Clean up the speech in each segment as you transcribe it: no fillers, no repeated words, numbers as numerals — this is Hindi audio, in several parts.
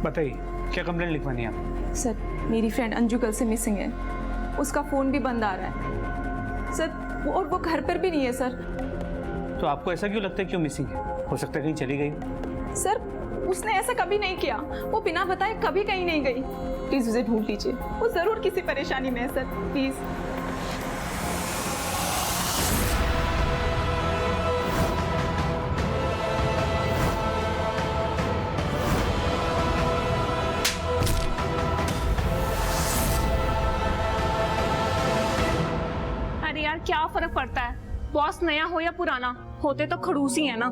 बताइए, क्या कंप्लेंट लिखवानी है आप? सर, मेरी फ्रेंड अंजू कल से मिसिंग है। उसका फ़ोन भी बंद आ रहा है सर, और वो घर पर भी नहीं है सर। तो आपको ऐसा क्यों लगता है क्यों मिसिंग है? हो सकता है कहीं चली गई। सर, उसने ऐसा कभी नहीं किया। वो बिना बताए कभी कहीं नहीं गई। प्लीज़ उसे ढूंढ लीजिए, वो ज़रूर किसी परेशानी में है सर, प्लीज़। अरे यार, क्या फर्क पड़ता है, बॉस नया हो या पुराना, होते तो खड़ूस ही है ना।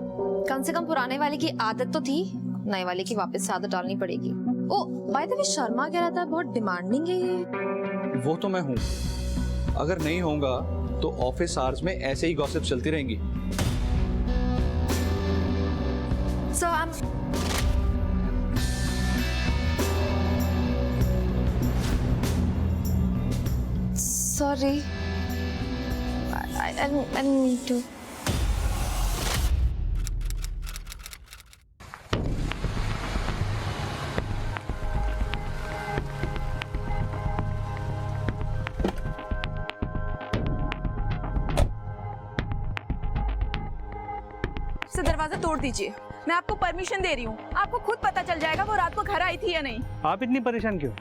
कम से कम पुराने वाले की आदत तो थी, नए वाले की वापस से आदत डालनी पड़ेगी। ओ बाय द वे, शर्मा कह रहा था बहुत डिमांडिंग है ये। वो तो मैं हूँ, अगर नहीं होगा तो ऑफिस आवर्स में ऐसे ही गॉसिप चलती रहेंगी। So sorry, I didn't mean to. Sir, दरवाजा तोड़ दीजिए, मैं आपको परमिशन दे रही हूँ। आपको खुद पता चल जाएगा वो रात को घर आई थी या नहीं। आप इतनी परेशान क्यों?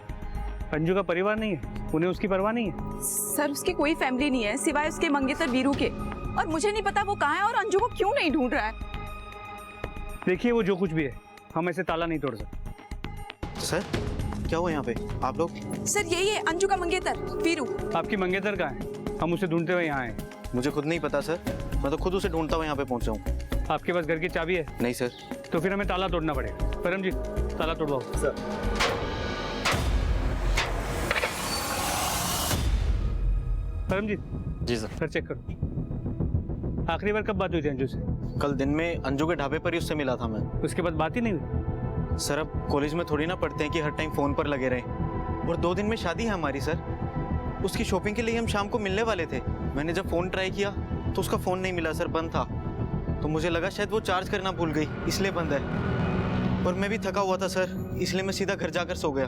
अंजू का परिवार नहीं है, उन्हें उसकी परवाह नहीं है। सर, उसकी कोई फैमिली नहीं है सिवाय उसके मंगेतर वीरू के, और मुझे नहीं पता वो कहाँ है और अंजू को क्यों नहीं ढूंढ रहा है। देखिए, वो जो कुछ भी है, हम ऐसे ताला नहीं तोड़ सकते। सर, क्या हुआ यहाँ पे? आप लोग? सर, यही है अंजू का मंगेतर वीरू। आपकी मंगेतर कहाँ है? हम उसे ढूंढते हुए यहाँ आए। मुझे खुद नहीं पता सर, मैं तो खुद उसे ढूंढता हुआ यहाँ पे पहुँचा हूँ। आपके पास घर की चाबी है? नहीं सर। तो फिर हमें ताला तोड़ना पड़ेगा। परम जी, ताला तोड़वाओ। सर। परम जी। जी सर। घर चेक करो। आखिरी बार कब बात हुई थी अंजू से? कल दिन में अंजू के ढाबे पर ही उससे मिला था मैं। उसके बाद बात ही नहीं हुई? सर, अब कॉलेज में थोड़ी ना पढ़ते हैं कि हर टाइम फ़ोन पर लगे रहें। और 2 दिन में शादी है हमारी सर। उसकी शॉपिंग के लिए हम शाम को मिलने वाले थे। मैंने जब फ़ोन ट्राई किया तो उसका फ़ोन नहीं मिला सर, बंद था। तो मुझे लगा शायद वो चार्ज करना भूल गई, इसलिए बंद है। और मैं भी थका हुआ था सर, इसलिए मैं सीधा घर जाकर सो गया।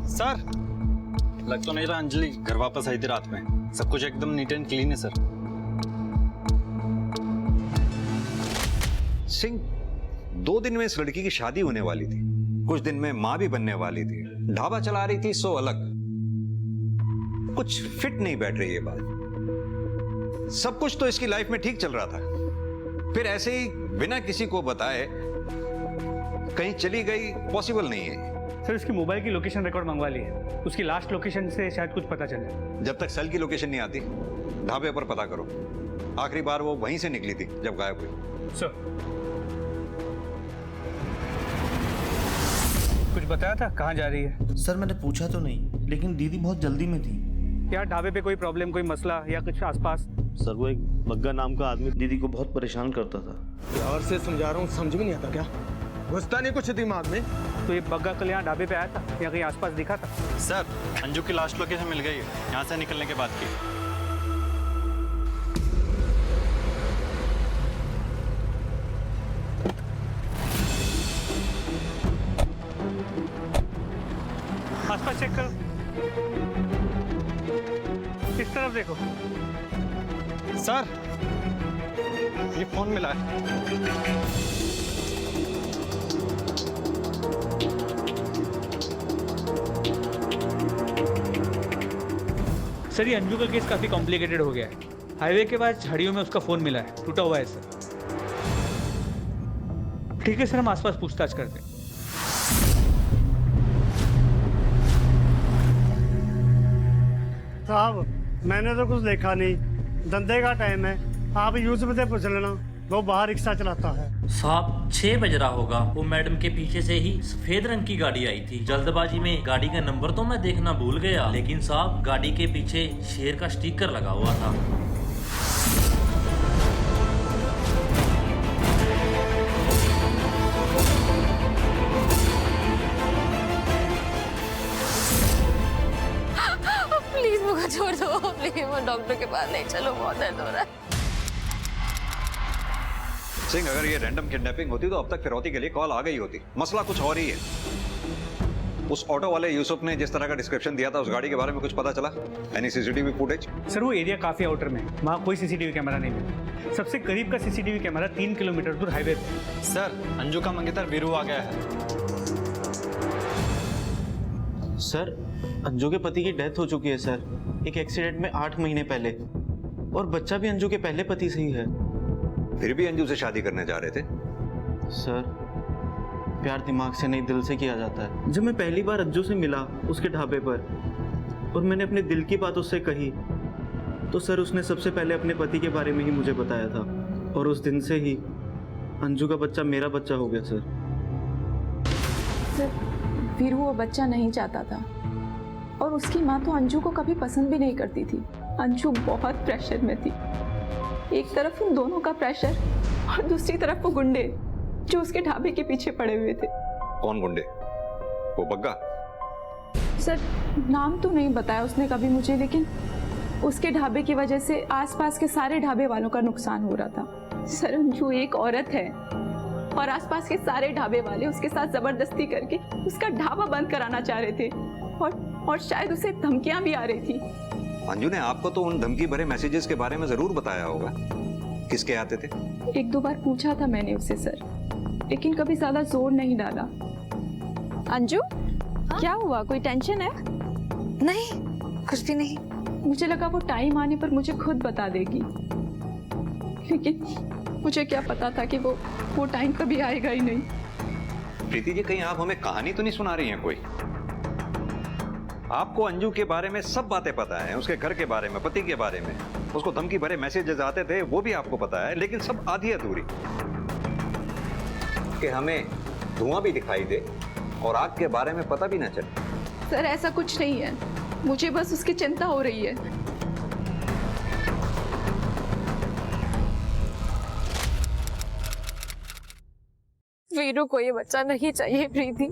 सर, लग तो नहीं रहा अंजलि घर वापस आई थी रात में। सब कुछ एकदम नीट एंड क्लीन है सर। सिंह, 2 दिन में इस लड़की की शादी होने वाली थी, कुछ दिन में मां भी बनने वाली थी, ढाबा चला रही थी सो अलग। कुछ फिट नहीं बैठ रही ये बात। सब कुछ तो इसकी लाइफ में ठीक चल रहा था, फिर ऐसे ही बिना किसी को बताए कहीं चली गई, पॉसिबल नहीं है। सर, उसकी मोबाइल की लोकेशन रिकॉर्ड मंगवा ली है। उसकी लास्ट लोकेशन से शायद कुछ पता चले। जब तक सेल की लोकेशन नहीं आती, ढाबे पर पता करो। आखिरी बार वो वहीं से निकली थी जब गायब हुई। सर, कुछ बताया था कहाँ जा रही है? सर, मैंने पूछा तो नहीं, लेकिन दीदी बहुत जल्दी में थी। यार, ढाबे पे कोई प्रॉब्लम, कोई मसला या कुछ आसपास? सर, वो एक बग्गा नाम का आदमी दीदी को बहुत परेशान करता था। यार से समझा रहा हूँ, समझ में नहीं आता क्या? घुसता नहीं कुछ दिमाग में। तो ये बग्गा कल यहाँ ढाबे पे आया था या कहीं आसपास दिखा था? सर, अंजू की लास्ट लोकेशन मिल गई है, यहाँ से निकलने के बाद की। आसपास चेक करो, इस तरफ देखो। सर, ये फोन मिला है। सर, ये अंजू का केस काफी कॉम्प्लिकेटेड हो गया है। हाईवे के बाद झाड़ियों में उसका फोन मिला है, टूटा हुआ है सर। ठीक है सर, हम आसपास पूछताछ करते हैं। साहब, मैंने तो कुछ देखा नहीं, धंधे का टाइम है, आप यूसुफ से पूछ लेना, वो बाहर रिक्शा चलाता है। साहब, 6 बज रहा होगा, वो मैडम के पीछे से ही सफेद रंग की गाड़ी आई थी। जल्दबाजी में गाड़ी का नंबर तो मैं देखना भूल गया, लेकिन साहब गाड़ी के पीछे शेर का स्टिकर लगा हुआ था। प्लीज मुझे छोड़ दो, प्लीज, वो डॉक्टर के पास ले चलो, बहुत दर्द हो रहा है। सिंह, अगर ये रैंडम किडनैपिंग होती तो अब तक फिरौती के लिए कॉल आ गई होती। मसला कुछ और ही है। उस ऑटो वाले यूसुफ ने जिस तरह का डिस्क्रिप्शन दिया था, उस गाड़ी के बारे में कुछ पता चला? Any CCTV footage? सर वो एरिया काफी आउटर में, वहाँ कोई सीसीटीवी कैमरा नहीं मिला। सबसे करीब का सीसीटीवी कैमरा 3 किलोमीटर दूर हाईवे पे। सर, अंजू का मंगेतर वीरू आ गया है। सर, अंजू के पति की डेथ हो चुकी है सर, एक एक्सीडेंट में 8 महीने पहले, और बच्चा भी अंजू के पहले पति से ही है। फिर भी अंजू से शादी करने जा रहे थे? सर, प्यार दिमाग से नहीं दिल से किया जाता है। जब मैं पहली बार अंजू से मिला उसके ढाबे पर और मैंने अपने दिल की बात उससे कही, तो सर उसने सबसे पहले अपने पति के बारे में ही मुझे बताया था, और उस दिन से ही अंजू का बच्चा मेरा बच्चा हो गया सर। सर वीरू वो बच्चा नहीं चाहता था, और उसकी माँ तो अंजू को कभी पसंद भी नहीं करती थी। अंजू बहुत प्रेशर में थी, एक तरफ उन दोनों का प्रेशर और दूसरी तरफ वो गुंडे जो उसके ढाबे के पीछे पड़े हुए थे। कौन गुंडे? वो बग्गा? सर नाम तो नहीं बताया उसने कभी मुझे, लेकिन उसके ढाबे की वजह से आसपास के सारे ढाबे वालों का नुकसान हो रहा था। सर अंजू एक औरत है और आसपास के सारे ढाबे वाले उसके साथ जबरदस्ती करके उसका ढाबा बंद कराना चाह रहे थे, और शायद उसे धमकियां भी आ रही थी। अंजू ने आपको तो उन धमकी भरे मैसेजेस के बारे में जरूर बताया होगा। किसके आते थे? 1-2 बार पूछा था मैंने उससे सर, लेकिन कभी ज्यादा जोर नहीं डाला। अंजू क्या हुआ, कोई टेंशन है? नहीं, कुछ भी नहीं। मुझे लगा वो टाइम आने पर मुझे खुद बता देगी, लेकिन मुझे क्या पता था कि वो टाइम कभी आएगा ही नहीं। प्रीति जी, कहीं आप हमें कहानी तो नहीं सुना रही हैं कोई? आपको अंजू के बारे में सब बातें पता है, उसके घर के बारे में, पति के बारे में, उसको धमकी भरे मैसेजेस आते थे वो भी आपको पता है, लेकिन सब आधी अधूरी। कि हमें धुआं भी दिखाई दे और आग के बारे में पता भी ना चले। सर ऐसा कुछ नहीं है, मुझे बस उसकी चिंता हो रही है। वीरू को ये बच्चा नहीं चाहिए प्रीति,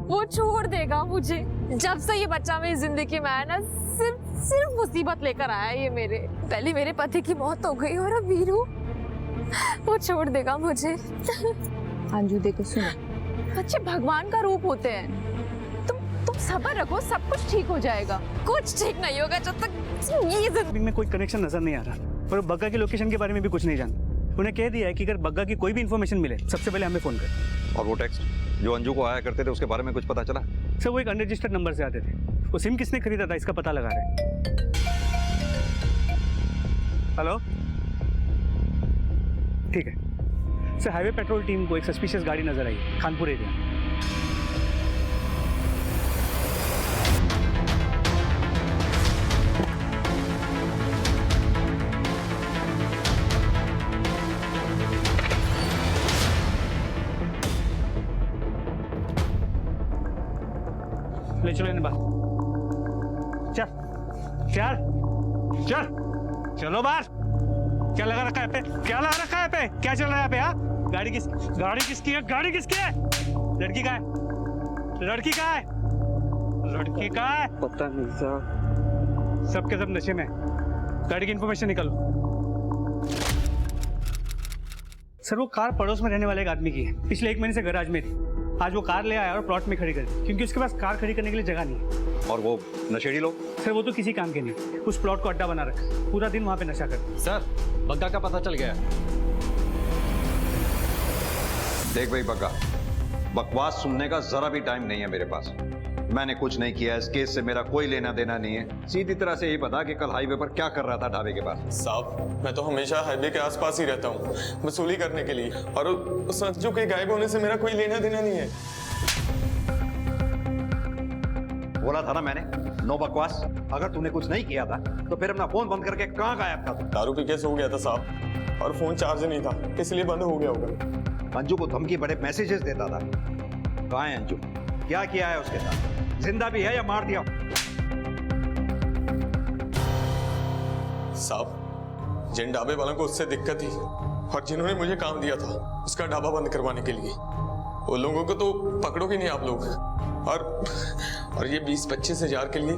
वो छोड़ देगा मुझे। जब से ये बच्चा मेरी जिंदगी में आया ना, सिर्फ मुसीबत लेकर आया ये मेरे। पहले मेरे पति की मौत हो गई और अब वीरू, वो छोड़ देगा मुझे। अंजू देखो सुनो, बच्चे भगवान का रूप होते हैं, तुम सब्र रखो, सब कुछ ठीक हो जाएगा। कुछ ठीक नहीं होगा जब तक ये जिंदगी में कोई कनेक्शन नजर नहीं आ रहा, और बग्गा की लोकेशन के बारे में भी कुछ नहीं जानता। उन्हें कह दिया है कि अगर बग्गा की कोई भी इन्फॉर्मेशन मिले सबसे पहले हमें फोन कर। और वो टेक्स्ट जो अंजू को आया करते थे उसके बारे में कुछ पता चला? सर वो एक अनरजिस्टर्ड नंबर से आते थे, वो सिम किसने खरीदा था इसका पता लगा रहे हैं। हेलो, ठीक है सर, हाईवे पेट्रोल टीम को एक सस्पिशियस गाड़ी नजर आई खानपुर एरिया। ले चलो इन्हें बाहर, चल चल चल, चलो बाहर। क्या लगा रखा है पे, क्या लगा रखा है पे, क्या चल रहा है पे? हाँ, गाड़ी किसकी है? गाड़ी किसकी है? लड़की का है? लड़की का है? लड़की का है? पता नहीं साहब, सबके सब नशे में। गाड़ी की इंफॉर्मेशन निकालो। सर वो कार पड़ोस में रहने वाले एक आदमी की है, पिछले 1 महीने से गैराज में थी। आज वो कार ले आया और प्लॉट में खड़ी कर दी, क्योंकि उसके पास कार खड़ी करने के लिए जगह नहीं है। और वो नशेड़ी लोग? सर वो तो किसी काम के नहीं, उस प्लॉट को अड्डा बना रखा, पूरा दिन वहाँ पे नशा करते। सर, बग्गा का पता चल गया। देख भाई बग्गा, बकवास सुनने का जरा भी टाइम नहीं है मेरे पास। मैंने कुछ नहीं किया, इस केस से मेरा कोई लेना देना नहीं है। सीधी तरह से ये बता कि कल हाईवे पर क्या कर रहा था ढाबे के पास? साहब, मैं तो हमेशा हाईवे के आसपास ही रहता हूँ वसूली करने के लिए, और उस अंजू के गायब होने से मेरा कोई लेना देना नहीं है। बोला था ना मैंने, नो बकवास। अगर तूने कुछ नहीं किया था तो फिर अपना फोन बंद करके कहाँ गायब था? दारू पी के सो गया था साहब, और फोन चार्ज नहीं था, इसलिए बंद हो गया होगा। अंजू को धमकी बड़े मैसेजेस देता था। कहाँ है अंजू? क्या किया है उसके साथ? जिंदा भी है या मार दिया? साहब, जिन ढाबे वालों को उससे दिक्कत थी और जिन्होंने मुझे काम दिया था उसका ढाबा बंद करवाने के लिए, वो लोगों को तो पकड़ोगे नहीं आप लोग। और ये 20-25 हजार के लिए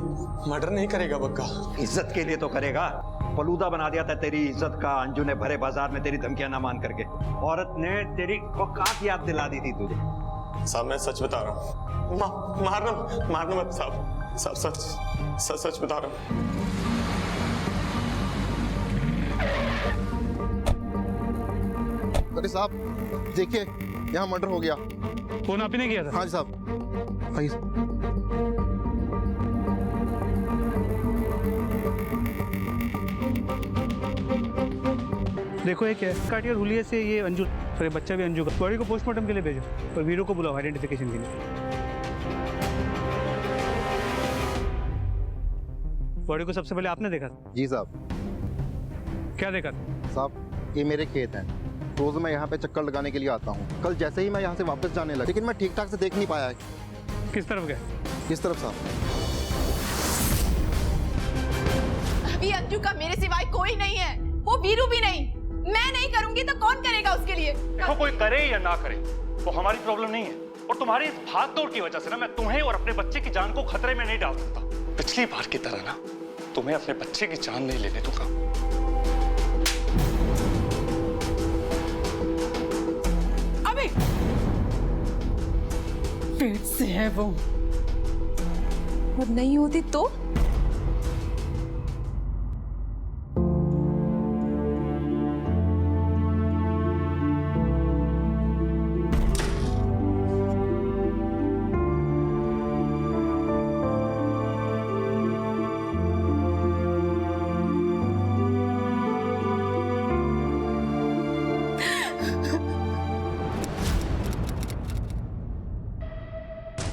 मर्डर नहीं करेगा बग्गा। इज्जत के लिए तो करेगा, फलूदा बना दिया था तेरी इज्जत का अंजू ने भरे बाजार में तेरी धमकियां ना मान करके। औरत ने तेरी औकात याद दिला दी थी तुझे। साहब मैं सच बता रहा हूँ। मारना मत साहब। साहब सच बता रहा हूँ। अरे साहब देखिए, यहाँ मर्डर हो गया। फोन आप ही ने किया था? हाँ जी साहब। आइए। देखो ये क्या है, काटिया हुलिया से ये अंजू, अरे बच्चा भी अंजू का। बॉडी को पोस्टमार्टम के लिए भेजो और वीरो को बुलाओ आइडेंटिफिकेशन के लिए। बॉडी को सबसे पहले आपने देखा था? जी साहब। क्या देखा था? साहब ये मेरे खेत हैं, रोज मैं यहाँ पे चक्कर लगाने के लिए आता हूँ। कल जैसे ही मैं यहाँ से वापस जाने लगा, लेकिन मैं ठीक ठाक से देख नहीं पाया है। किस तरफ गए? किस तरफ साहब? अभी अंजू का मेरे सिवाय कोई नहीं है, वो वीरू भी नहीं। मैं नहीं करूंगी तो कौन करेगा उसके लिए? देखो कोई करे या ना करे वो हमारी प्रॉब्लम नहीं है, और तुम्हारी इस भाग दौड़ की वजह से ना मैं तुम्हें और अपने बच्चे की जान को खतरे में नहीं डाल सकता। पिछली बार की तरह ना तुम्हें अपने बच्चे की जान नहीं लेने दूंगा। अभी पेट से है वो, और नहीं होती तो?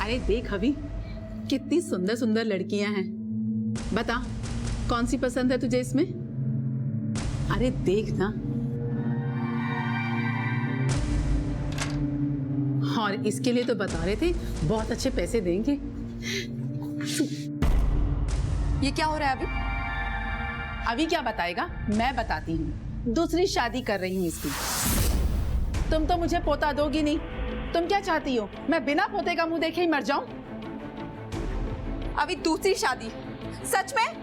अरे देख अभी, कितनी सुंदर सुंदर लड़कियां हैं। बता कौन सी पसंद है तुझे इसमें? अरे देख ना। और इसके लिए तो बता रहे थे बहुत अच्छे पैसे देंगे। ये क्या हो रहा है अभी? अभी क्या बताएगा, मैं बताती हूँ। दूसरी शादी कर रही हूँ इसकी। तुम तो मुझे पोता दोगी नहीं। तुम क्या चाहती हो, मैं बिना पोते का मुंह देखे ही मर जाऊं? अभी दूसरी शादी? सच में?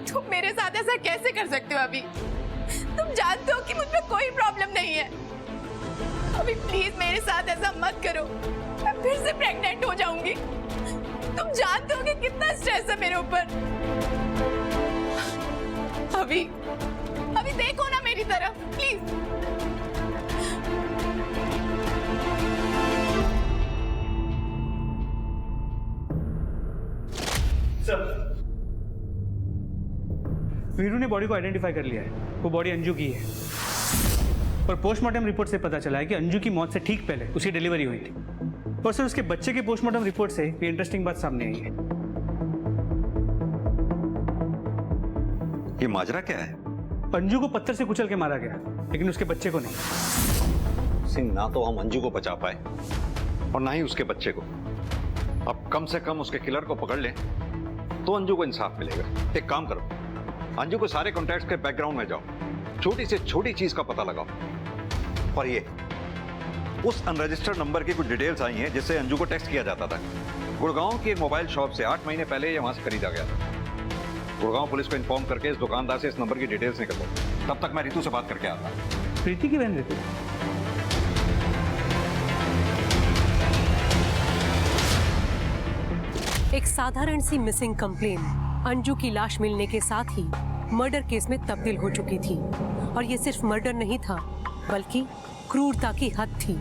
तुम मेरे साथ ऐसा कैसे कर सकते हो अभी? तुम जानते हो कि मुझ में कोई प्रॉब्लम नहीं है। अभी प्लीज मेरे साथ ऐसा मत करो, मैं फिर से प्रेग्नेंट हो जाऊंगी। तुम जानते हो कि कितना स्ट्रेस है मेरे ऊपर। अभी देखो ना मेरी तरफ प्लीज। वीरू ने बॉडी को आइडेंटिफाई कर लिया है, वो बॉडी अंजू की है। और पोस्टमार्टम रिपोर्ट से पता चला है कि अंजू की मौत से ठीक पहले उसकी डिलीवरी हुई थी। और सर उसके बच्चे के पोस्टमार्टम रिपोर्ट से ये इंटरेस्टिंग बात सामने आई है। ये माजरा क्या है? अंजू को पत्थर से कुचल के मारा गया, लेकिन उसके बच्चे को नहीं। सिंह, ना तो हम अंजू को बचा पाए और ना ही उसके बच्चे को। अब कम से कम उसके किलर को पकड़ लें तो अंजू को इंसाफ मिलेगा। एक काम करो, अंजू को सारे कॉन्टैक्ट्स के बैकग्राउंड में जाओ, छोटी से छोटी चीज का पता लगाओ। और ये उस अनरजिस्टर्ड नंबर की कुछ डिटेल्स आई हैं जिससे अंजू को टेक्स्ट किया जाता था। गुड़गांव की एक मोबाइल शॉप से 8 महीने पहले ये वहां से खरीदा गया था। गुड़गांव पुलिस को इन्फॉर्म करके इस दुकानदार से इस नंबर की डिटेल्स निकल लो। तब तक मैं रितु से बात करके आता। प्रीति की बहन रितु? एक साधारण सी मिसिंग कंप्लेन अंजू की लाश मिलने के साथ ही मर्डर केस में तब्दील हो चुकी थी। और ये सिर्फ मर्डर नहीं था, बल्कि क्रूरता की हद थी।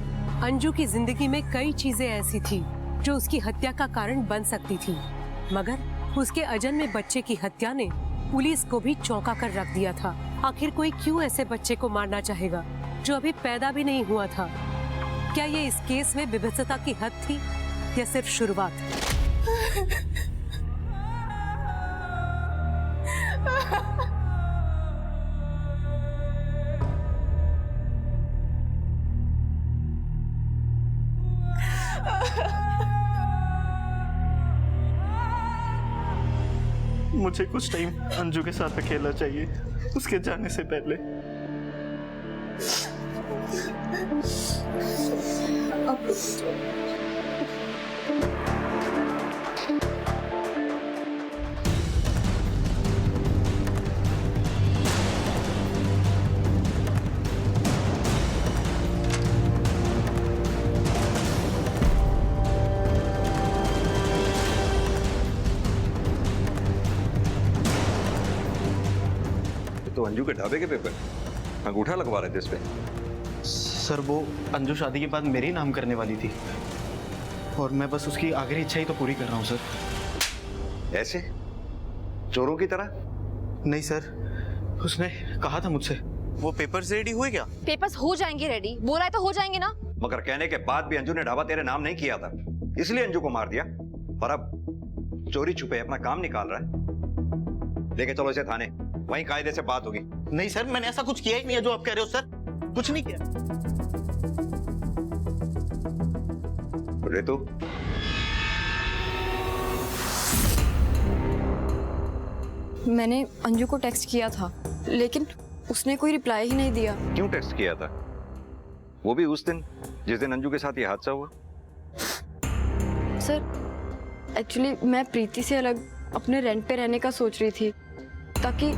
अंजू की जिंदगी में कई चीजें ऐसी थी जो उसकी हत्या का कारण बन सकती थी, मगर उसके अजन्मे में बच्चे की हत्या ने पुलिस को भी चौंका कर रख दिया था। आखिर कोई क्यों ऐसे बच्चे को मारना चाहेगा जो अभी पैदा भी नहीं हुआ था? क्या ये इस केस में विभत्सता की हद थी या सिर्फ शुरुआत? मुझे कुछ टाइम अंजू के साथ अकेला चाहिए, उसके जाने से पहले। अंजू के ढाबे के पेपर अंगूठा लगवा रहे थे इस पे। सर वो अंजू शादी के बाद मेरे ही नाम करने वाली थी और मैं बस उसकी आखिरी इच्छा ही तो पूरी कर रहा हूँ सर। ऐसे चोरों की तरह? नहीं सर, उसने कहा था मुझसे। वो पेपर्स रेडी हुए क्या? पेपर्स हो जाएंगे रेडी, बोला है तो हो जाएंगे ना। मगर कहने के बाद भी अंजू ने ढाबा तेरे नाम नहीं किया था, इसलिए अंजू को मार दिया और अब चोरी छुपे अपना काम निकाल रहा है। लेके चलो इसे थाने, वहीं कायदे से बात होगी। नहीं सर, मैंने ऐसा कुछ किया ही नहीं है जो आप कह रहे हो सर, कुछ नहीं किया। रितु, मैंने अंजू को टेक्स्ट किया था लेकिन उसने कोई रिप्लाई ही नहीं दिया। क्यों टेक्स्ट किया था? वो भी उस दिन जिस दिन अंजू के साथ ये हादसा हुआ। सर एक्चुअली मैं प्रीति से अलग अपने रेंट पे रहने का सोच रही थी ताकि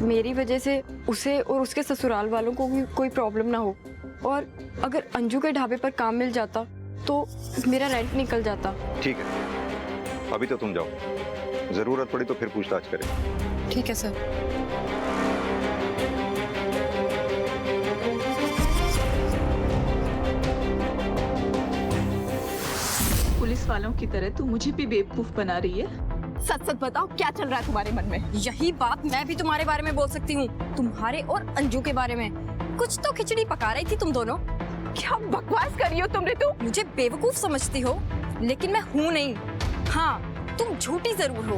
मेरी वजह से उसे और उसके ससुराल वालों को भी कोई प्रॉब्लम ना हो, और अगर अंजू के ढाबे पर काम मिल जाता तो मेरा रेंट निकल जाता। ठीक है, अभी तो तुम जाओ, जरूरत पड़ी तो फिर पूछताछ करें। ठीक है सर। पुलिस वालों की तरह तू मुझे भी बेवकूफ बना रही है। सच सच बताओ क्या चल रहा है तुम्हारे मन में? यही बात मैं भी तुम्हारे बारे में बोल सकती हूँ, तुम्हारे और अंजू के बारे में। कुछ तो खिचड़ी पका रही थी तुम दोनों। क्या बकवास कर रही हो तुमने? तुम मुझे बेवकूफ समझती हो लेकिन मैं हूँ नहीं। हाँ तुम झूठी जरूर हो।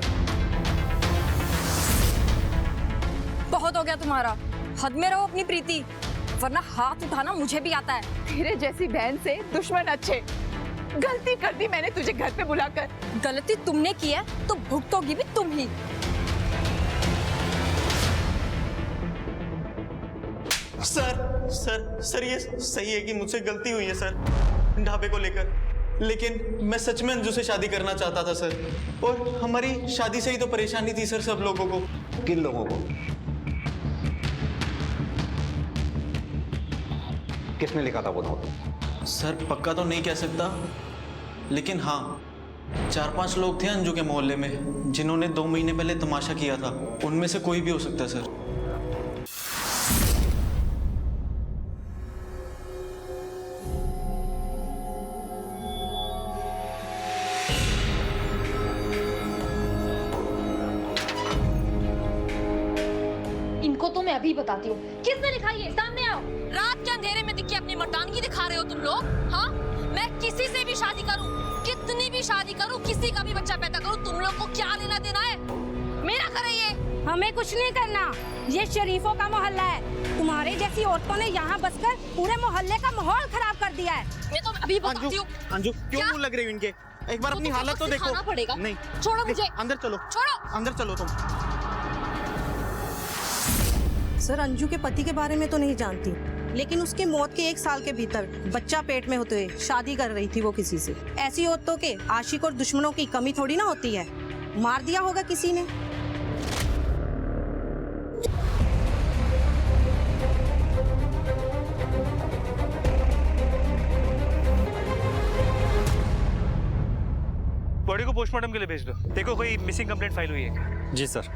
बहुत हो गया तुम्हारा, हद में रहो अपनी प्रीति, वरना हाथ उठाना मुझे भी आता है। तेरे जैसी बहन से दुश्मन अच्छे। गलती कर दी मैंने तुझे घर पे बुलाकर। गलती तुमने की है तो भुगतोगी भी तुम ही। सर सर सर ये सही है कि मुझसे गलती हुई है सर ढाबे को लेकर, लेकिन मैं सच में अंजू से शादी करना चाहता था सर, और हमारी शादी से ही तो परेशानी थी सर सब लोगों को। किन लोगों को? किसने लिखा था वो नोट? सर पक्का तो नहीं कह सकता, लेकिन हाँ 4-5 लोग थे अंजू के मोहल्ले में जिन्होंने 2 महीने पहले तमाशा किया था, उनमें से कोई भी हो सकता है सर। इनको तो मैं अभी बताती हूँ किसने लिखा ये, सामने आओ। रात के अंधेरे में दिखी अपनी मर्दानगी दिखा रहे हो तुम लोग। हाँ मैं किसी से भी शादी करूँ, कितनी भी शादी करूँ, किसी का भी बच्चा पैदा करूँ, तुम लोग को क्या लेना देना है? मेरा घर है ये। हमें कुछ नहीं करना, ये शरीफों का मोहल्ला है। तुम्हारे जैसी औरतों ने यहाँ बसकर पूरे मोहल्ले का माहौल खराब कर दिया है। मैं तो अभी बताती हूँ। अंजू क्यों मुंह लग रही हो इनके? एक बार अपनी हालत तो देखो। पड़ेगा। नहीं छोड़ो मुझे। अंदर चलो, छोड़ो। अंदर चलो तुम। सर अंजू के पति के बारे में तो नहीं जानती, लेकिन उसकी मौत के 1 साल के भीतर बच्चा पेट में होते हुए शादी कर रही थी वो किसी से। ऐसी औरतों के आशिक और दुश्मनों की कमी थोड़ी ना होती है। मार दिया होगा किसी ने। बॉडी को पोस्टमार्टम के लिए भेज दो। देखो कोई मिसिंग कंप्लेंट फाइल हुई है। जी सर।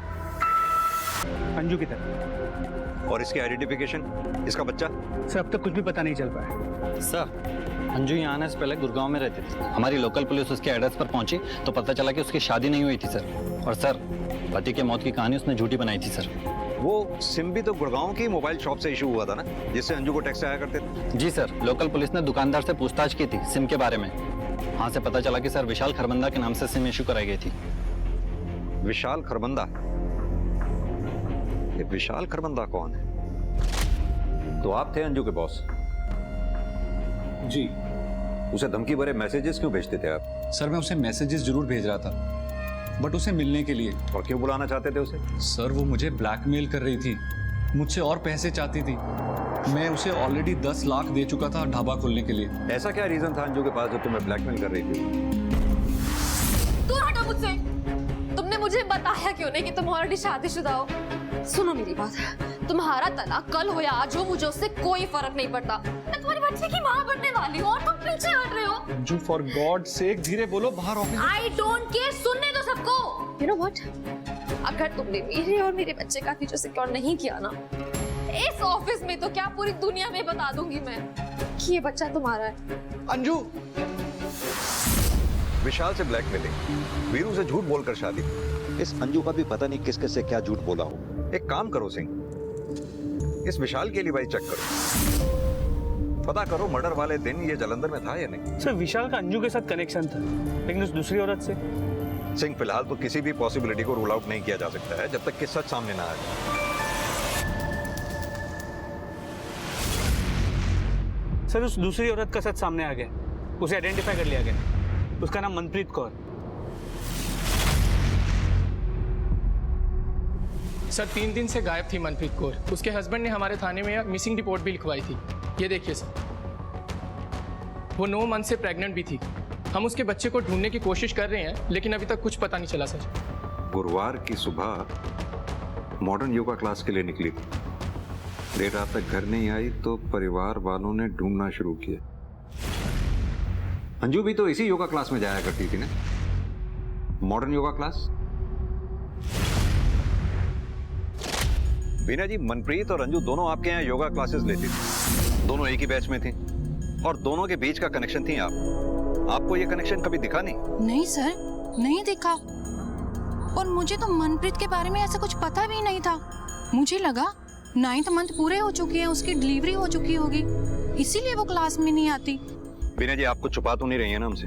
अंजू की तरह। और इसकी आइडेंटिफिकेशन, इसका बच्चा? सर अब तक कुछ भी पता नहीं चल पाया। सर अंजू यहाँ आने से पहले गुड़गांव में रहती थी। हमारी लोकल पुलिस उसके एड्रेस पर पहुंची तो पता चला कि उसकी शादी नहीं हुई थी सर। और सर पति के मौत की कहानी उसने झूठी बनाई थी सर। वो सिम भी तो गुड़गांव की मोबाइल शॉप से इशू हुआ था ना, जिससे अंजू को टेक्स्ट आया करते थे। जी सर, लोकल पुलिस ने दुकानदार से पूछताछ की थी सिम के बारे में। वहाँ से पता चला कि सर विशाल खरबंदा के नाम से सिम इशू कराई गई थी। विशाल खरबंदा? ये विशाल खरबंदा कौन है? तो आप थे अंजू के बॉस? जी। उसे धमकी भरे मैसेजेस क्यों भेजते थे आप? सर मैं उसे मैसेजेस जरूर भेज रहा था, बट उसे मिलने के लिए। और क्यों बुलाना चाहते थे उसे? सर वो मुझे ब्लैकमेल कर रही थी, मुझसे और पैसे चाहती थी। मैं उसे ऑलरेडी 10 लाख दे चुका था ढाबा खोलने के लिए। ऐसा क्या रीजन था अंजू के पास जो तुम्हें ब्लैकमेल कर रही थी? दूर हटो मुझसे। तुमने मुझे बताया क्यों नहीं कि तुम ऑलरेडी शादीशुदा हो? सुनो मेरी बात, तुम्हारा तलाक कल हो या आज हो, मुझे उससे कोई फर्क नहीं पड़ता। मैं तुम्हारे बच्चे की माँ बनने वाली हूँ और तुम पीछे हट रहे हो। अंजू फॉर गॉड सेक धीरे बोलो, बाहर ऑफिस। I don't care, सुनने दो सबको। You know what? अगर तुमने मेरे और मेरे बच्चे का फ्यूचर सिक्योर नहीं किया ना, इस ऑफिस में तो क्या पूरी दुनिया में बता दूंगी मैं कि ये बच्चा तुम्हारा है। अंजू, विशाल से ब्लैकमेलिंग, वीरू से झूठ बोलकर शादी। इस अंजू का भी पता नहीं किस किस से क्या झूठ बोला हो। एक काम करो सिंह, इस विशाल के लिए भाई चेक करो, पता करो मर्डर वाले दिन ये जलंधर में था या नहीं। सर विशाल का अंजू के साथ कनेक्शन था, लेकिन उस दूसरी औरत से। सिंह, फिलहाल तो किसी भी पॉसिबिलिटी को रूल आउट नहीं किया जा सकता है जब तक कि सच सामने ना आए। सर उस दूसरी औरत का सच सामने आ गया, उसे आइडेंटिफाई कर लिया गया। उसका नाम मनप्रीत कौर। सर 3 दिन से गायब थी मनप्रीत कौर। उसके हस्बैंड ने हमारे थाने में मिसिंग रिपोर्ट भी लिखवाई थी। ये देखिए सर, वो 9 मंथ से प्रेग्नेंट भी थी। हम उसके बच्चे को ढूंढने की कोशिश कर रहे हैं, लेकिन अभी तक कुछ पता नहीं चला सर। गुरुवार की सुबह मॉडर्न योगा क्लास के लिए निकली थी, देर रात तक घर नहीं आई तो परिवार वालों ने ढूंढना शुरू किया। अंजू भी तो इसी योगा क्लास में जाया करती थी ना, मॉडर्न योगा क्लास। बीना जी, मनप्रीत और अंजू दोनों आपके यहाँ योगा क्लासेस लेती थी, दोनों एक ही बैच में थी और दोनों के बीच का कनेक्शन थी आपको ये कनेक्शन कभी दिखा नहीं? नहीं सर, नहीं दिखा। और मुझे तो मनप्रीत के बारे में ऐसा कुछ पता भी नहीं था। मुझे लगा 9th मंथ पूरे हो चुके हैं, उसकी डिलीवरी हो चुकी होगी, इसीलिए वो क्लास में नहीं आती। बीना जी, आपको छुपा तो नहीं रही है ना हमसे,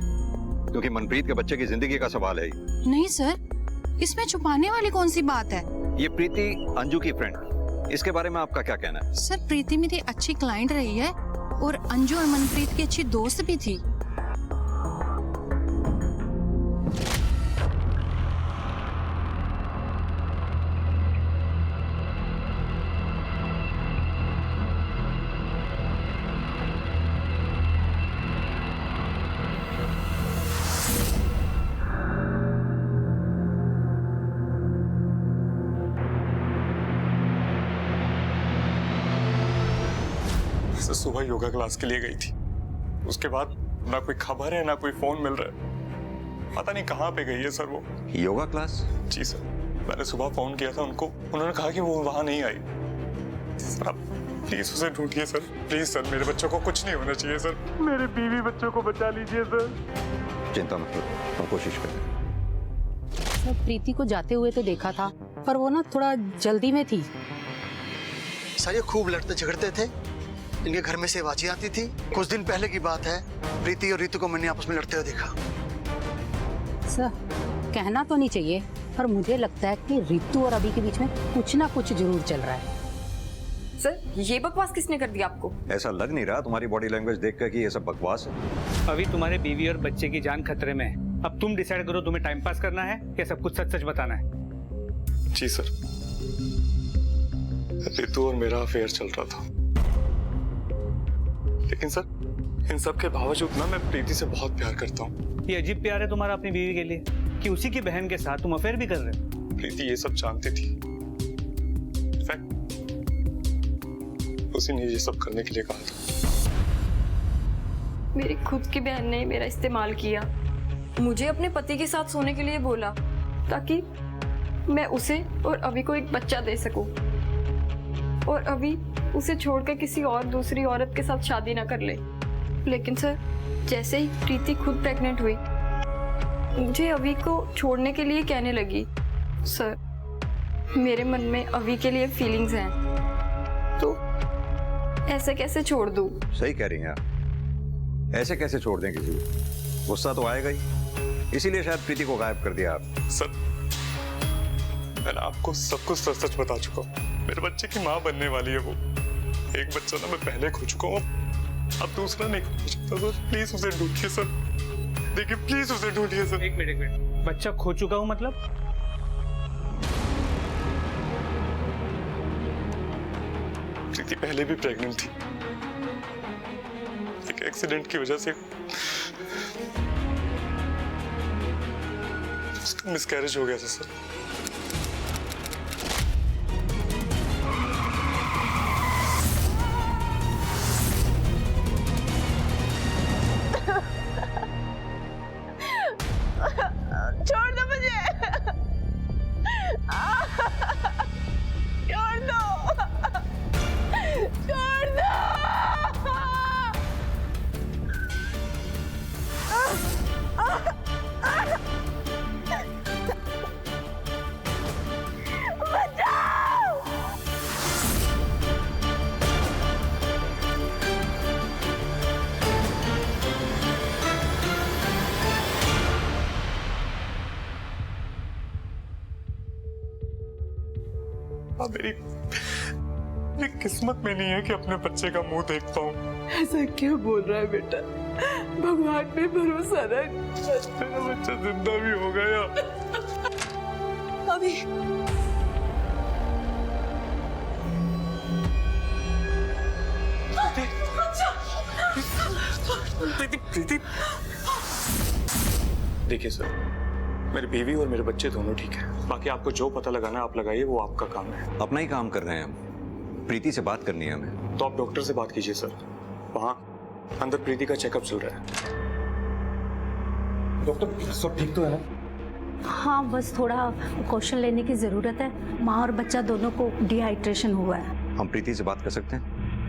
क्योंकि मनप्रीत के बच्चे की जिंदगी का सवाल है। नहीं सर, इसमें छुपाने वाली कौन सी बात है? ये प्रीति अंजू की फ्रेंड, इसके बारे में आपका क्या कहना है? सर प्रीति मेरी अच्छी क्लाइंट रही है और अंजू और मनप्रीत की अच्छी दोस्त भी थी। सुबह योगा क्लास के लिए गई थी, उसके बाद ना कोई खबर है ना कोई फोन मिल रहा है, पता नहीं कहाँ पे गई है सर वो। योगा क्लास? जी सर, मैंने सुबह फोन किया था उनको, उन्होंने कहा कि वो वहां नहीं आई। सर आप प्लीज उसे ढूंढिए सर, प्लीज सर, मेरे बच्चों को कुछ नहीं होना चाहिए सर, मेरे बीवी बच्चों को बचा लीजिए सर। चिंता मत करो, हम कोशिश करें। सर प्रीति को जाते हुए तो देखा था, पर वो ना थोड़ा जल्दी में थी। सर ये खूब लड़ते झगड़ते थे, इनके घर में से आवाजें आती थी। कुछ दिन पहले की बात है, प्रीति और रीतू को मैंने आपस में लड़ते हुए देखा। सर कहना तो नहीं चाहिए, पर मुझे लगता है कि रीतू और अभी के बीच में कुछ ना कुछ जरूर चल रहा है। सर ये बकवास किसने कर दिया आपको? ऐसा लग नहीं रहा तुम्हारी बॉडी लैंग्वेज देखकर कि ये सब बकवास है। अभी तुम्हारे बीवी और बच्चे की जान खतरे में है। अब तुम डिसाइड करो, तुम्हें टाइम पास करना है या सब कुछ सच सच बताना है। जी सर, रीतू और मेरा अफेयर चल रहा था, लेकिन सर इन सब के बावजूद ना मैं प्रीति से बहुत प्यार करता हूँ। ये अजीब प्यार है तुम्हारा अपनी बीवी के लिए कि उसी की बहन के साथ तुम अफेयर भी कर रहे हो। प्रीति ये सब जानती थी, इनफैक्ट उसी ने ये सब करने के लिए कहा था। मेरी खुद की बहन ने मेरा इस्तेमाल किया, मुझे अपने पति के साथ सोने के लिए बोला ताकि मैं उसे और अभी को एक बच्चा दे सकूं, और अभी उसे छोड़कर किसी और दूसरी औरत के साथ शादी ना कर ले। लेकिन सर जैसे ही प्रीति खुद प्रेग्नेंट हुई, मुझे अभी को छोड़ने के लिए कहने लगी। सर मेरे मन में अभी के लिए फीलिंग्स हैं, तो ऐसे कैसे छोड़ दूं? सही कह रही हैं आप, ऐसे कैसे छोड़ दें किसी को? गुस्सा तो आएगा ही, इसीलिए शायद प्रीति को गायब कर दिया आप। सर मैंने आपको सब कुछ सच सच बता चुका हूँ। मेरे बच्चे की माँ बनने वाली है वो। एक बच्चा ना मैं पहले खो चुका हूँ, अब दूसरा नहीं खो सकता सर। प्लीज उसे ढूंढिए सर, देखिए प्लीज उसे ढूंढिए सर। एक मिनट, बच्चा खो चुका हूँ मतलब? प्रीति पहले भी प्रेग्नेंट थी, एक एक्सीडेंट की वजह से उसका मिसकैरेज हो गया था सर। छोड़ दो मुझे। अब मेरी किस्मत में नहीं है कि अपने बच्चे का मुंह देख पाऊं। ऐसा क्यों बोल रहा है बेटा? भगवान पे भरोसा रख। मेरा बच्चा जिंदा भी हो गया। अभी प्रीति, देखिए सर, मेरी बीवी और मेरे बच्चे दोनों ठीक है। बाकी आपको जो पता लगाना है आप लगाइए, वो आपका काम है। अपना ही काम कर रहे हैं हम। प्रीति से बात करनी है हमें। तो आप डॉक्टर से बात कीजिए सर, वहाँ अंदर प्रीति का चेकअप चल रहा है। डॉक्टर सब ठीक तो है ना? हाँ, बस थोड़ा क्वेश्चन लेने की ज़रूरत है। माँ और बच्चा दोनों को डिहाइड्रेशन हुआ है। हम प्रीति से बात कर सकते हैं?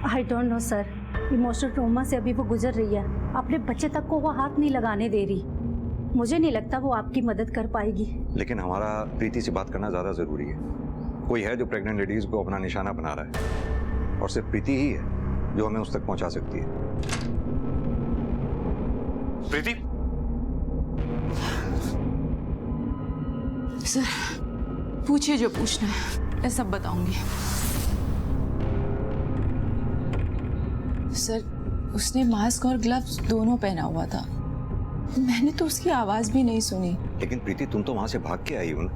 I don't know sir, emotional trauma से अभी वो गुजर रही है। अपने बच्चे तक को वो हाथ नहीं लगाने दे रही। मुझे नहीं लगता वो आपकी मदद कर पाएगी। लेकिन हमारा प्रीति से बात करना ज़्यादा ज़रूरी है। कोई है जो प्रेग्नेंट लेडीज़ को अपना निशाना बना रहा है, और सिर्फ प्रीति ही है जो हमें उस तक पहुंचा सकती है। प्रीति, सर पूछिए जो पूछना है, मैं सब बताऊंगी। सर उसने मास्क और ग्लव्स दोनों पहना हुआ था। मैंने तो उसकी आवाज भी नहीं सुनी। लेकिन प्रीति, तुम तो वहां से भाग के आई हो ना।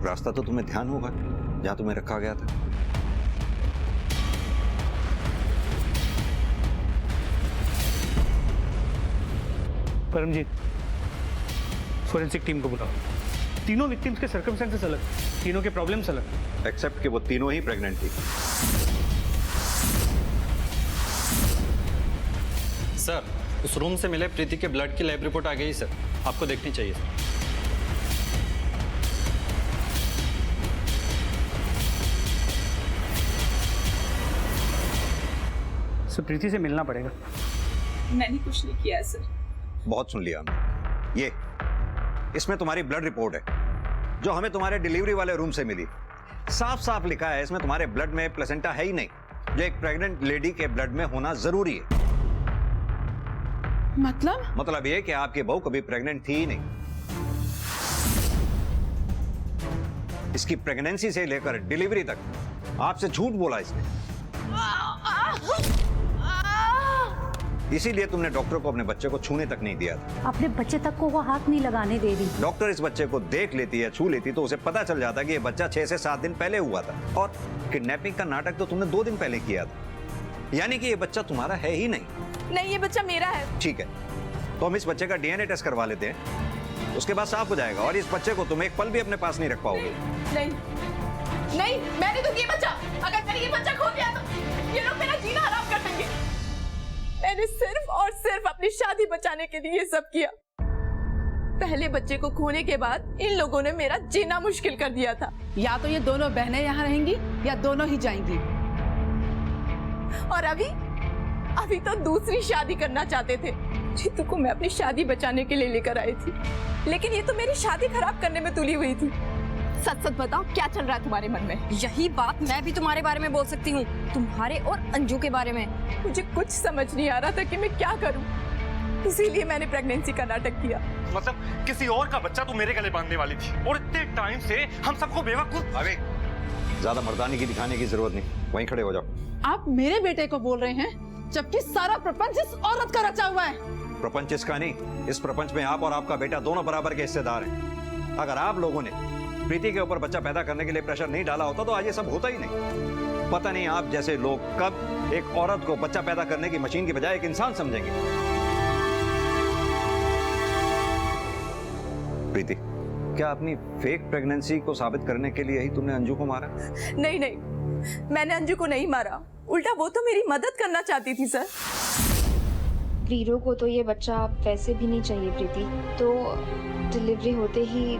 रास्ता तो तुम्हें ध्यान होगा जहां तुम्हें रखा गया था। परमजीत, फोरेंसिक टीम को बुलाओ। तीनों विक्टिम्स के सर्कमस्टेंसेस अलग, तीनों के प्रॉब्लम्स अलग। एक्सेप्ट कि वो तीनों ही प्रेग्नेंट थी। सर, उस रूम से मिले प्रीति के ब्लड की लैब रिपोर्ट आ गई सर, आपको देखनी चाहिए सर। प्रीति से मिलना पड़ेगा। मैंने कुछ नहीं किया सर। बहुत सुन लिया हमने। ये इसमें तुम्हारी ब्लड रिपोर्ट है जो हमें तुम्हारे डिलीवरी वाले रूम से मिली। साफ साफ लिखा है इसमें तुम्हारे ब्लड में प्लेसेंटा है ही नहीं, जो एक प्रेग्नेंट लेडी के ब्लड में होना जरूरी है। मतलब ये कि आपकी बहू कभी प्रेग्नेंट थी ही नहीं। इसकी प्रेगनेंसी से लेकर डिलीवरी तक आपसे झूठ बोला इसने। इसीलिए तुमने डॉक्टर को अपने बच्चे को छूने तक नहीं दिया था। अपने बच्चे तक को वो हाथ नहीं लगाने दे रही। डॉक्टर इस बच्चे को देख लेती है, छू लेती तो उसे पता चल जाता कि ये बच्चा 6 से 7 दिन पहले हुआ था। और किडनैपिंग का नाटक तो तुमने 2 दिन पहले किया था। यानी कि ये बच्चा तुम्हारा है ही नहीं। नहीं, ये बच्चा मेरा है। ठीक है, तो हम इस बच्चे का डीएनए टेस्ट करवा लेते हैं, उसके बाद साफ हो जाएगा। और इस बच्चे को तुम एक पल भी अपने पास नहीं रख पाओगे। नहीं, नहीं, मैंने तो ये बच्चा, अगर मैंने ये बच्चा खो दिया तो ये लोग मेरा जीना हराम कर देंगे। मैंने सिर्फ और सिर्फ अपनी शादी बचाने के लिए ये सब किया। पहले बच्चे को खोने के बाद इन लोगों ने मेरा जीना मुश्किल कर दिया था। या तो ये दोनों बहनें यहाँ रहेंगी या दोनों ही जाएंगी। और अभी तो दूसरी शादी करना चाहते थे। जीतू को मैं अपनी शादी बचाने के लिए लेकर आई थी, लेकिन ये तो मेरी शादी खराब करने में तुली हुई थी। सच सच बताओ, क्या चल रहा है तुम्हारे मन में? यही बात मैं भी तुम्हारे बारे में बोल सकती हूँ, तुम्हारे और अंजू के बारे में। मुझे कुछ समझ नहीं आ रहा था कि मैं क्या करूँ, इसीलिए मैंने प्रेगनेंसी का नाटक किया। मतलब किसी और का बच्चा तू मेरे गले बांधने वाली थी, और इतने टाइम से हम सबको बेवकूफ। अबे ज्यादा मर्दानी की दिखाने की जरूरत नहीं, वहीं खड़े हो जाओ। आप मेरे बेटे को बोल रहे हैं, जबकि सारा प्रपंच इस औरत का रचा हुआ है। प्रपंच इसका नहीं, इस प्रपंच में आप और आपका बेटा दोनों बराबर के हिस्सेदार हैं। अगर आप लोगों ने प्रीति के ऊपर बच्चा पैदा करने के लिए प्रेशर नहीं डाला होता तो आज ये सब होता ही नहीं। पता नहीं आप जैसे लोग कब एक औरत को बच्चा पैदा करने की मशीन की बजाय एक इंसान समझेंगे। प्रीति, क्या अपनी फेक प्रेगनेंसी को साबित करने के लिए ही तुमने अंजू को मारा? नहीं नहीं, मैंने अंजू को नहीं मारा, उल्टा वो तो मेरी मदद करना चाहती थी सर। वीरू को तो ये बच्चा वैसे भी नहीं चाहिए प्रीति, तो डिलीवरी होते ही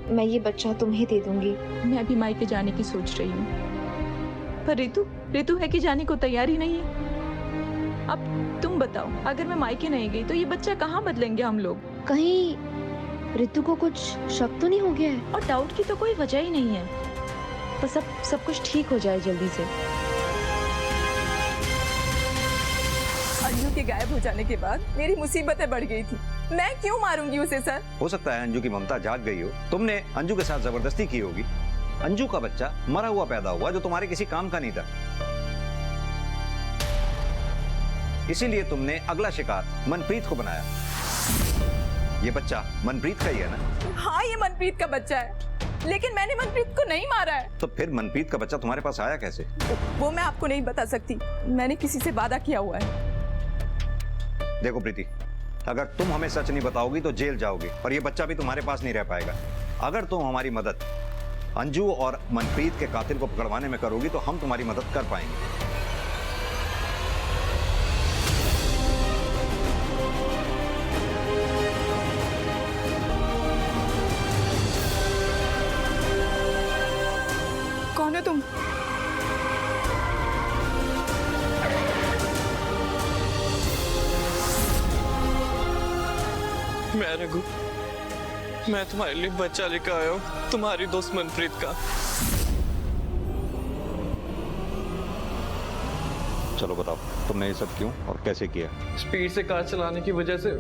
मैं ये बच्चा तुम्हें दे दूंगी। मैं अभी मायके जाने की सोच रही हूँ, पर रितु है कि जाने को तैयार ही नहीं है। अब तुम बताओ, अगर मैं मायके नहीं गई तो ये बच्चा कहाँ बदलेंगे हम लोग? कहीं रितु को कुछ शक तो नहीं हो गया है? और डाउट की तो कोई वजह ही नहीं है, बस अब सब कुछ ठीक हो जाए जल्दी से। अंजू के गायब हो जाने के बाद मेरी मुसीबतें बढ़ गई थी। मैं क्यों मारूंगी उसे सर? हो सकता है अंजू की ममता जाग गई हो, तुमने अंजू के साथ जबरदस्ती की होगी, अंजू का बच्चा मरा हुआ पैदा हुआ जो तुम्हारे किसी काम का नहीं था। इसीलिए तुमने अगला शिकार मनप्रीत को बनाया। ये बच्चा मनप्रीत का ही है ना? हाँ, ये मनप्रीत का बच्चा है, लेकिन मैंने मनप्रीत को नहीं मारा है। तो फिर मनप्रीत का बच्चा तुम्हारे पास आया कैसे? वो मैं आपको नहीं बता सकती, मैंने किसी से वादा किया हुआ है। देखो प्रीति, अगर तुम हमें सच नहीं बताओगी तो जेल जाओगी और ये बच्चा भी तुम्हारे पास नहीं रह पाएगा। अगर तुम हमारी मदद अंजू और मनप्रीत के कातिल को पकड़वाने में करोगी तो हम तुम्हारी मदद कर पाएंगे। कौन हो तुम? मैं रघु, मैं तुम्हारे लिए बच्चा लेकर आया हूँ, तुम्हारी दोस्त मनप्रीत का। चलो बताओ, तुमने ये सब क्यों और कैसे किया? स्पीड से कार चलाने की वजह से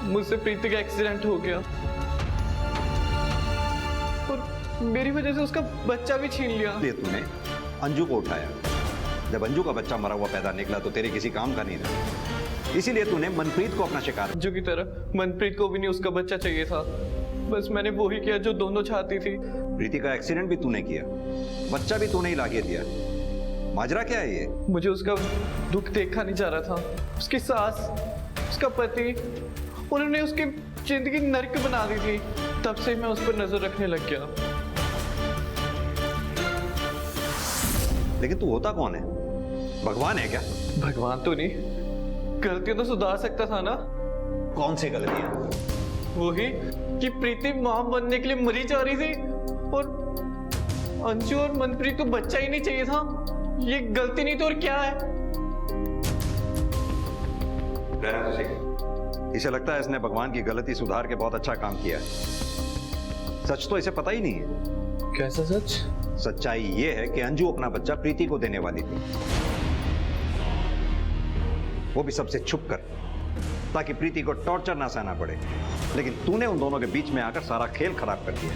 मुझसे प्रीति का एक्सीडेंट हो गया और मेरी वजह से उसका बच्चा भी छीन लिया। ये तूने अंजू को उठाया। जब अंजू का बच्चा मरा हुआ पैदा निकला तो तेरे किसी काम का नहीं था, इसीलिए तूने मनप्रीत को अपना शिकार। अंजू की तरह मनप्रीत को भी नहीं उसका बच्चा चाहिए था, बस मैंने वो ही किया जो दोनों चाहती थी। प्रीति का एक्सीडेंट भी तूने किया, बच्चा भी तूने ही लाके दिया। माजरा क्या है ये? मुझे उसका दुख देखा नहीं जा रहा था। उसकी सास, उसका पति, उन्होंने उसकी जिंदगी नरक बना दी थी। तब से मैं उस पर नजर रखने लग गया। लेकिन तू होता कौन है? भगवान है क्या? भगवान तो नहीं, गलतियां तो सुधार सकता था ना। कौन सी गलतियां? वही कि प्रीति मां बनने के लिए मरी जा रही थी और अंजू और मनप्रीत को बच्चा ही नहीं चाहिए था। ये गलती नहीं तो और क्या है? इसे लगता है इसने भगवान की गलती सुधार के बहुत अच्छा काम किया है। सच तो इसे पता ही नहीं है। कैसा सच? सच्चाई ये है कि अंजू अपना बच्चा प्रीति को देने वाली थी, वो भी सबसे छुप कर, ताकि प्रीति को टॉर्चर ना सहना पड़े। लेकिन तूने उन दोनों के बीच में आकर सारा खेल खराब कर दिया।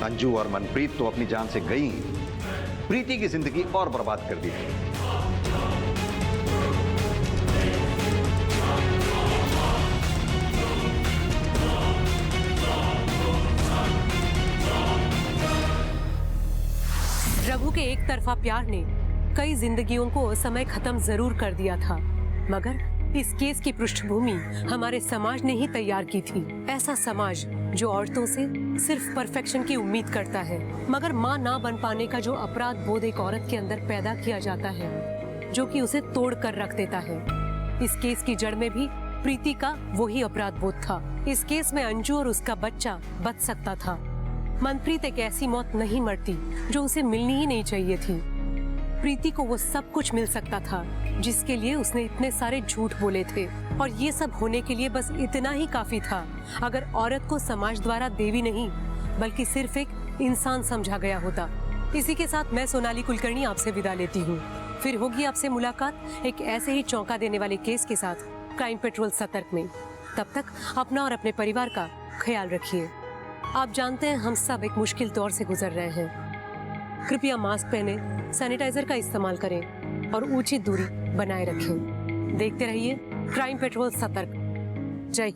अंजू और मनप्रीत तो अपनी जान से गई ही, प्रीति की जिंदगी और बर्बाद कर दी। रघु के एक तरफा प्यार ने कई जिंदगियों को समय खत्म जरूर कर दिया था, मगर इस केस की पृष्ठभूमि हमारे समाज ने ही तैयार की थी। ऐसा समाज जो औरतों से सिर्फ परफेक्शन की उम्मीद करता है, मगर मां ना बन पाने का जो अपराध बोध एक औरत के अंदर पैदा किया जाता है, जो कि उसे तोड़ कर रख देता है। इस केस की जड़ में भी प्रीति का वही अपराध बोध था। इस केस में अंजू और उसका बच्चा बच सकता था। मनप्रीत एक ऐसी मौत नहीं मरती जो उसे मिलनी ही नहीं चाहिए थी। प्रीति को वो सब कुछ मिल सकता था जिसके लिए उसने इतने सारे झूठ बोले थे, और ये सब होने के लिए बस इतना ही काफी था अगर औरत को समाज द्वारा देवी नहीं बल्कि सिर्फ एक इंसान समझा गया होता। इसी के साथ मैं सोनाली कुलकर्णी आपसे विदा लेती हूँ। फिर होगी आपसे मुलाकात एक ऐसे ही चौंका देने वाले केस के साथ क्राइम पेट्रोल सतर्क में। तब तक अपना और अपने परिवार का ख्याल रखिए। आप जानते हैं हम सब एक मुश्किल दौर से गुजर रहे हैं। कृपया मास्क पहने, सैनिटाइजर का इस्तेमाल करें और उचित दूरी बनाए रखें। देखते रहिए क्राइम पेट्रोल सतर्क। जय